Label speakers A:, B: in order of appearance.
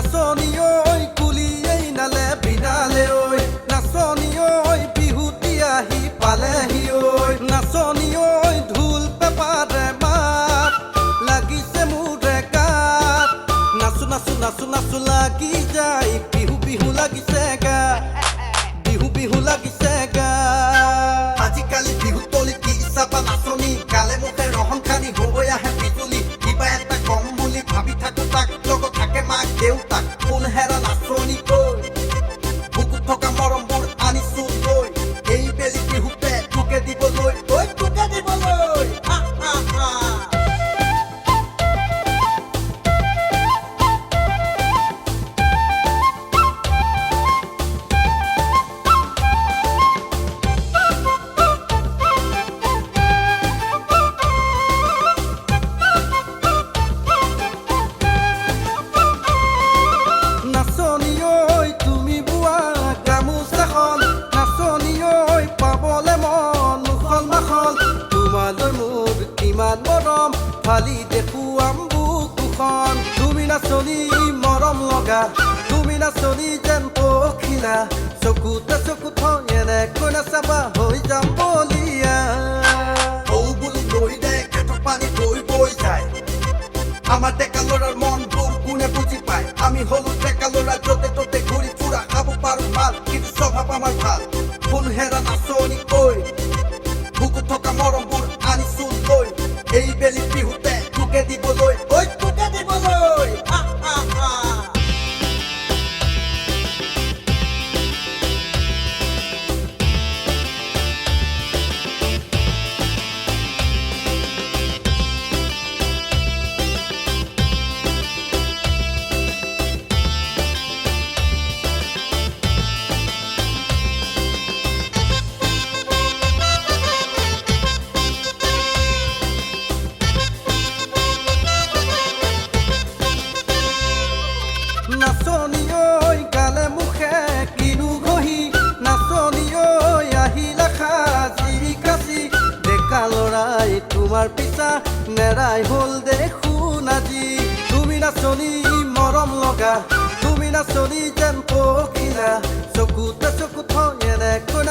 A: নাচনি ঐ কুলিয়েই নালে বিনালে ঐ নাচনি ঐ বিহুতি আহি পালেহি ঐ নাচনি ঐ ঢোল পেপাৰে মাত লাগিছে মোৰে গাত নাচো নাচো নাচো নাচো লাগি যায় বিহু বিহু লাগিছে গা বিহু বিহু লাগিছে গা আজিকালি বিহু তলি কি ইচ্ছা নাচনি গালে মুখে ৰহন খানি হৈ আহে বিজুলি কিবা এটা কম বুলি ভাবি থাকো তাক লগত থাকে মাক দেউতাক কোন হেৰা নাচনি কৈ বুকুত থকা মৰমবোৰ আনিছো লৈ এই বেলি বিহুতে তোকে দিবলৈ ঐ তোকে দিবলৈ নাচনি ঐ তুমি বোৱা গামোচাখন নাচনি ঐ পাবলে মন মুখল মাখল তোমালৈ মোৰ কিমান মৰম ফালি দেখুৱাম বুকুখন তুমি নাচনি মৰম লগা তুমি নাচনি যেন পখিলা চকুতে চকু থৈ এনেকৈ নাচাবা হৈ যাম বলিয়া ঔ বুলি লৈ দে কেটক পানী বৈ বৈ যায় আমাৰ ডেকা ল'ৰাৰ মনবোৰ কোনে বুজি পায় আমি হলো ডেকা ল'ৰা য'তে ত'তে ঘূৰি ফুৰা খাব পাৰো ভাল কিন্তু স্বভাৱ আমাৰ ভাল কোন হেৰা নাচনি কৈ বুকুত থকা মৰমবোৰ আনিছো লৈ এই বেলি বিহুতে তোকে দিবলৈ ঐ তোকে দিবলৈ নাচনি ঐ গালে মুখে কিনো ঘঁহি নাচনি ঐ আহিলা সাজি কাচি ডেকা ল'ৰাই তোমাৰ পিছা নেৰাই হ'ল দেখোন আজি তুমি নাচনি মৰম লগা তুমি নাচনি যেন পখিলা চকুতে চকু থৈ এনেকৈ